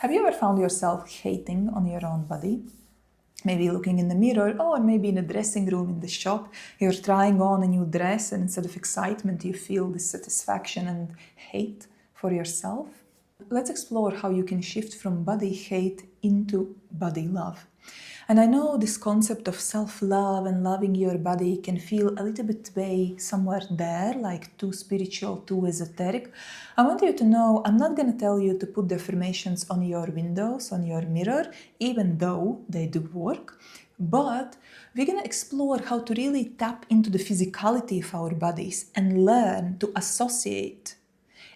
Have you ever found yourself hating on your own body? Maybe looking in the mirror, or maybe in a dressing room in the shop, you're trying on a new dress, and instead of excitement, you feel dissatisfaction and hate for yourself? Let's explore how you can shift from body hate into body love. And I know this concept of self-love and loving your body can feel a little bit way somewhere there, like too spiritual, too esoteric. I want you to know I'm not going to tell you to put the affirmations on your windows, on your mirror, even though they do work. But we're going to explore how to really tap into the physicality of our bodies and learn to associate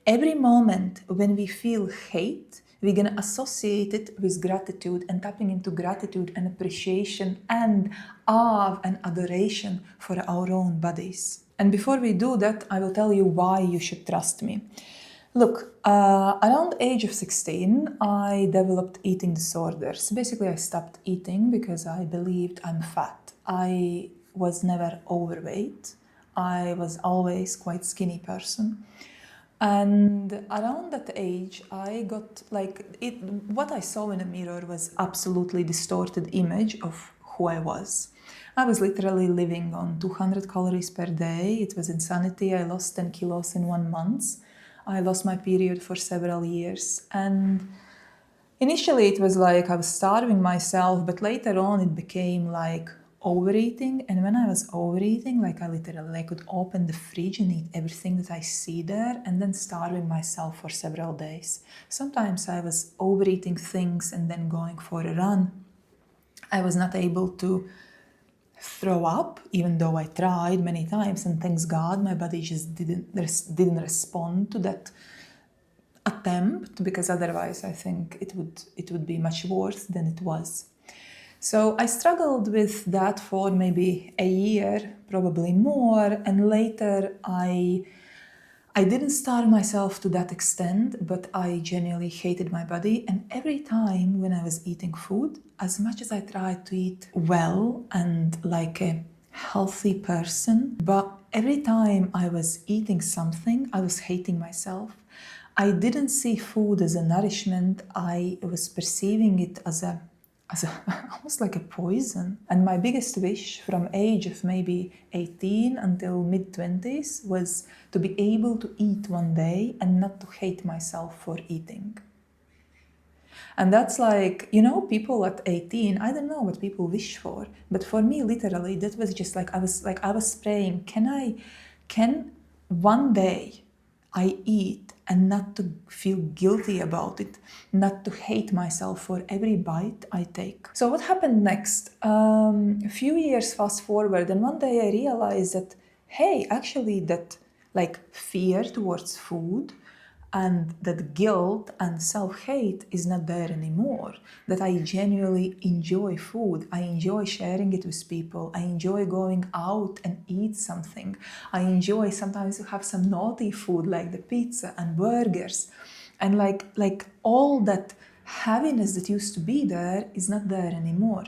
every moment when we feel hate. We're going to associate it with gratitude and tapping into gratitude and appreciation and awe and adoration for our own bodies. And before we do that, I will tell you why you should trust me. Look, around the age of 16, I developed eating disorders. Basically, I stopped eating because I believed I'm fat. I was never overweight. I was always quite skinny person. And around that age, I got what I saw in a mirror was absolutely distorted image of who I was. I was literally living on 200 calories per day. It was insanity. I lost 10 kilos in 1 month. I lost my period for several years. And initially it was like I was starving myself, but later on it became like overeating. And when I was overeating, I could open the fridge and eat everything that I see there and then starving myself for several days. Sometimes I was overeating things and then going for a run. I was not able to throw up, even though I tried many times, and thanks God my body just didn't respond to that attempt, because otherwise I think it would be much worse than it was. So I struggled with that for maybe a year, probably more, and later I didn't starve myself to that extent, but I genuinely hated my body. And every time when I was eating food, as much as I tried to eat well and like a healthy person, but every time I was eating something, I was hating myself. I didn't see food as a nourishment. I was perceiving it as almost like a poison. And my biggest wish from age of maybe 18 until mid-20s was to be able to eat one day and not to hate myself for eating. And that's like, people at 18, I don't know what people wish for, but for me, literally, that was just I was praying, can one day I eat and not to feel guilty about it, not to hate myself for every bite I take. So what happened next? A few years fast forward, and one day I realized that, hey, actually that fear towards food and that guilt and self-hate is not there anymore. That I genuinely enjoy food. I enjoy sharing it with people. I enjoy going out and eat something. I enjoy sometimes to have some naughty food like the pizza and burgers. And like all that heaviness that used to be there is not there anymore.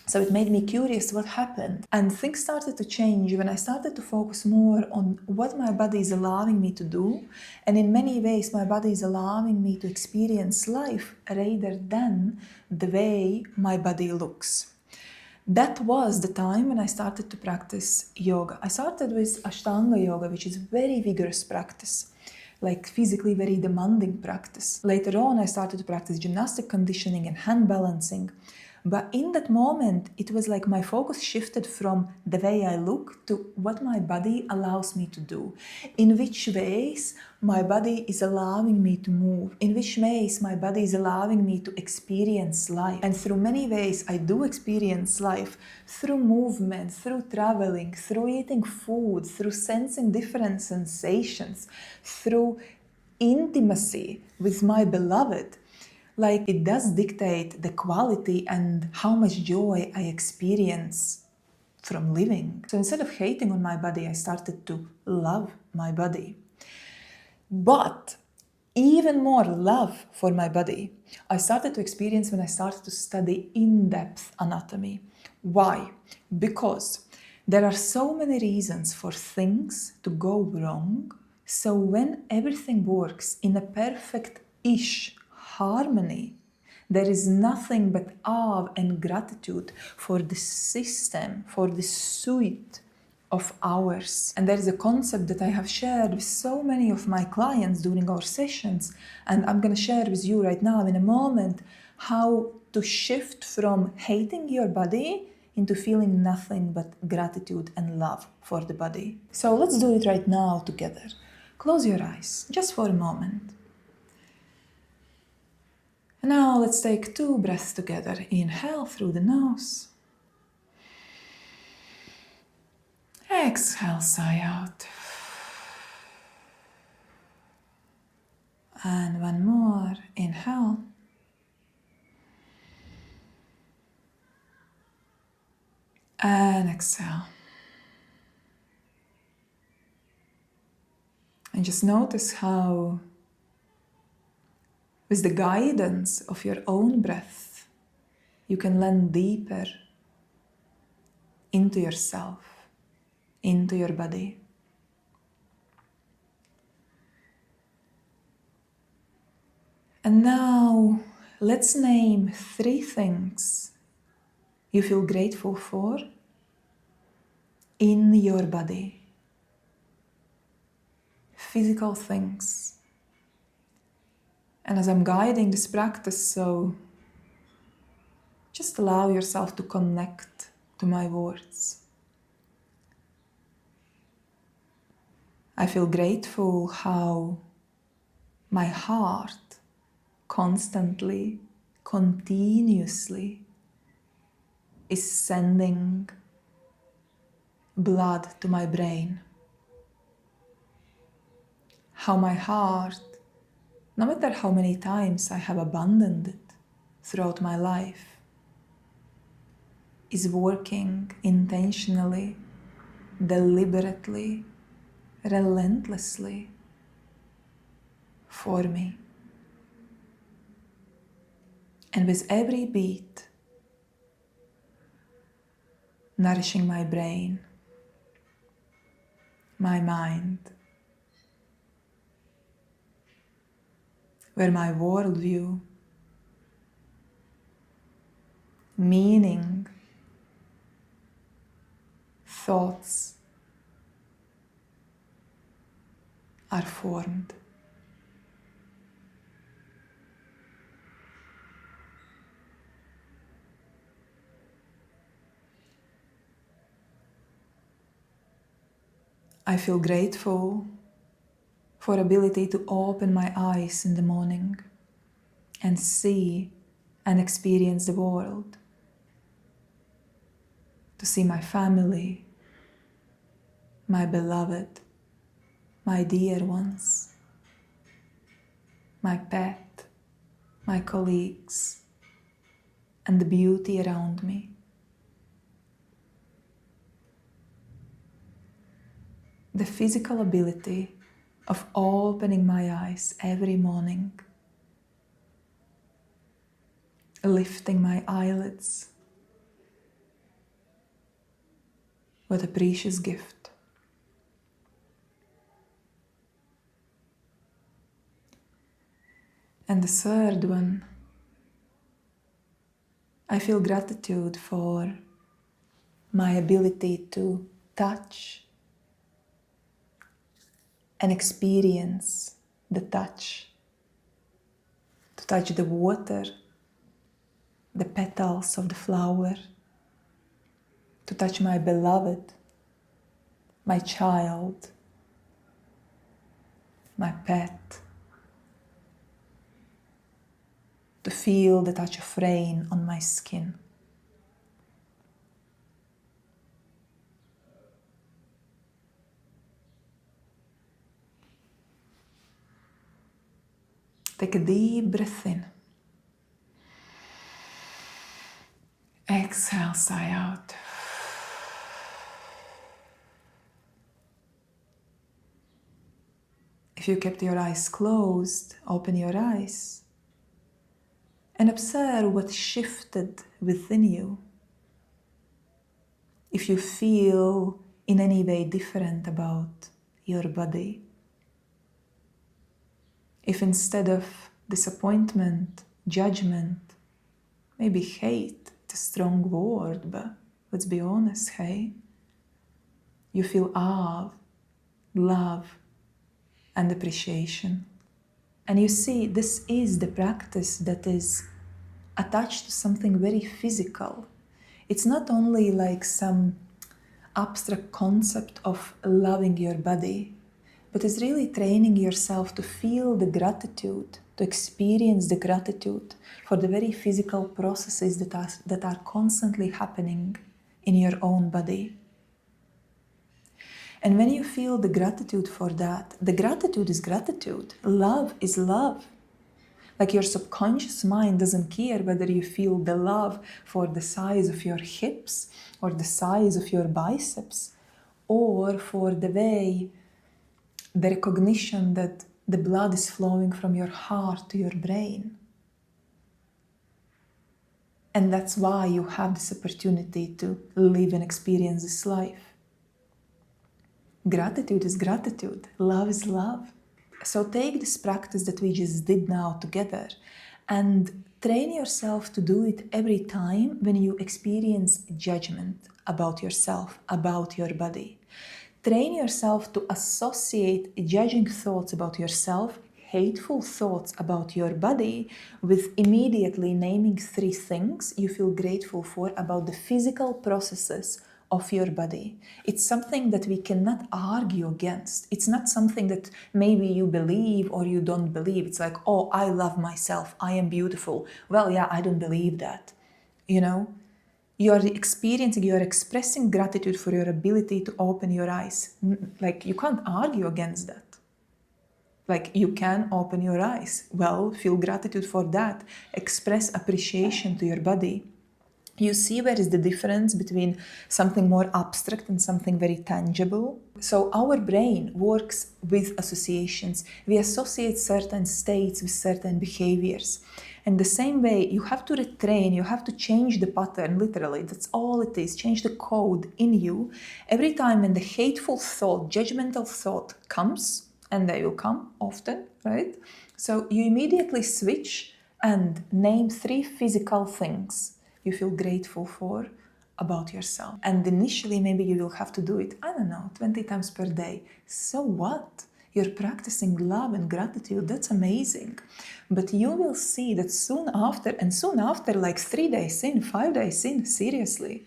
So it made me curious what happened. And things started to change when I started to focus more on what my body is allowing me to do. And in many ways, my body is allowing me to experience life rather than the way my body looks. That was the time when I started to practice yoga. I started with Ashtanga yoga, which is very vigorous practice, like physically very demanding practice. Later on, I started to practice gymnastic conditioning and hand balancing. But in that moment, it was like my focus shifted from the way I look to what my body allows me to do. In which ways my body is allowing me to move. In which ways my body is allowing me to experience life. And through many ways I do experience life. Through movement, through traveling, through eating food, through sensing different sensations, through intimacy with my beloved. Like it does dictate the quality and how much joy I experience from living. So instead of hating on my body, I started to love my body. But even more love for my body, I started to experience when I started to study in-depth anatomy. Why? Because there are so many reasons for things to go wrong. So when everything works in a perfect-ish harmony. There is nothing but awe and gratitude for the system, for the suite of ours. And there is a concept that I have shared with so many of my clients during our sessions, and I'm going to share with you right now in a moment how to shift from hating your body into feeling nothing but gratitude and love for the body. So let's do it right now together. Close your eyes just for a moment. And now let's take 2 breaths together. Inhale through the nose. Exhale, sigh out. And one more. Inhale. And exhale. And just notice how, with the guidance of your own breath, you can land deeper into yourself, into your body. And now let's name 3 things you feel grateful for in your body. Physical things. And as I'm guiding this practice, so just allow yourself to connect to my words. I feel grateful how my heart constantly, continuously is sending blood to my brain. How my heart, no matter how many times I have abandoned it throughout my life, is working intentionally, deliberately, relentlessly for me. And with every beat, nourishing my brain, my mind, where my worldview, meaning, thoughts are formed. I feel grateful for ability to open my eyes in the morning and see and experience the world, to see my family, my beloved, my dear ones, my pet, my colleagues, and the beauty around me. The physical ability of opening my eyes every morning, lifting my eyelids. What a precious gift. And the third one, I feel gratitude for my ability to touch and experience the touch. To touch the water, the petals of the flower, to touch my beloved, my child, my pet, to feel the touch of rain on my skin. Take a deep breath in. Exhale, sigh out. If you kept your eyes closed, open your eyes and observe what shifted within you. If you feel in any way different about your body, if instead of disappointment, judgment, maybe hate. It's a strong word, but let's be honest, hey? You feel awe, love, and appreciation. And you see, this is the practice that is attached to something very physical. It's not only like some abstract concept of loving your body, but it's really training yourself to feel the gratitude, to experience the gratitude for the very physical processes that are constantly happening in your own body. And when you feel the gratitude for that, the gratitude is gratitude. Love is love. Like your subconscious mind doesn't care whether you feel the love for the size of your hips or the size of your biceps or for the way, the recognition that the blood is flowing from your heart to your brain. And that's why you have this opportunity to live and experience this life. Gratitude is gratitude. Love is love. So take this practice that we just did now together and train yourself to do it every time when you experience judgment about yourself, about your body. Train yourself to associate judging thoughts about yourself, hateful thoughts about your body, with immediately naming 3 things you feel grateful for about the physical processes of your body. It's something that we cannot argue against. It's not something that maybe you believe or you don't believe. It's like, oh, I love myself, I am beautiful. Well, yeah, I don't believe that. You know, you are experiencing, you are expressing gratitude for your ability to open your eyes. Like, you can't argue against that. Like, you can open your eyes. Well, feel gratitude for that. Express appreciation to your body. You see where is the difference between something more abstract and something very tangible? So our brain works with associations. We associate certain states with certain behaviors. And the same way, you have to retrain, you have to change the pattern, literally. That's all it is. Change the code in you. Every time when the hateful thought, judgmental thought comes, and they will come often, right? So you immediately switch and name 3 physical things you feel grateful for about yourself. And initially, maybe you will have to do it, 20 times per day. So what? You're practicing love and gratitude. That's amazing. But you will see that soon after, like 3 days in, 5 days in, seriously,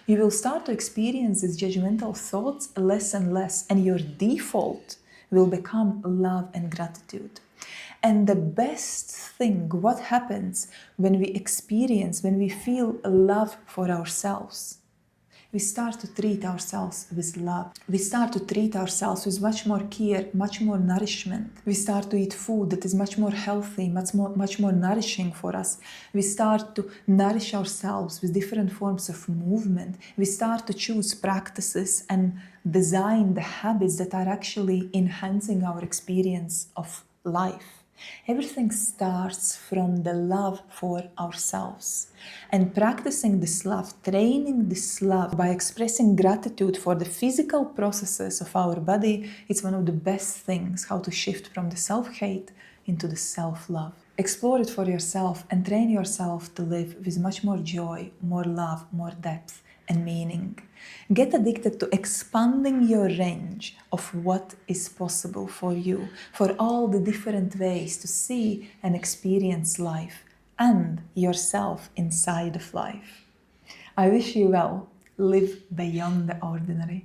you will start to experience these judgmental thoughts less and less, and your default will become love and gratitude. And the best thing, what happens when we feel love for ourselves? We start to treat ourselves with love. We start to treat ourselves with much more care, much more nourishment. We start to eat food that is much more healthy, much more nourishing for us. We start to nourish ourselves with different forms of movement. We start to choose practices and design the habits that are actually enhancing our experience of life. Everything starts from the love for ourselves. And practicing this love, training this love by expressing gratitude for the physical processes of our body, it's one of the best things how to shift from the self-hate into the self-love. Explore it for yourself and train yourself to live with much more joy, more love, more depth and meaning. Get addicted to expanding your range of what is possible for you, for all the different ways to see and experience life and yourself inside of life. I wish you well. Live beyond the ordinary.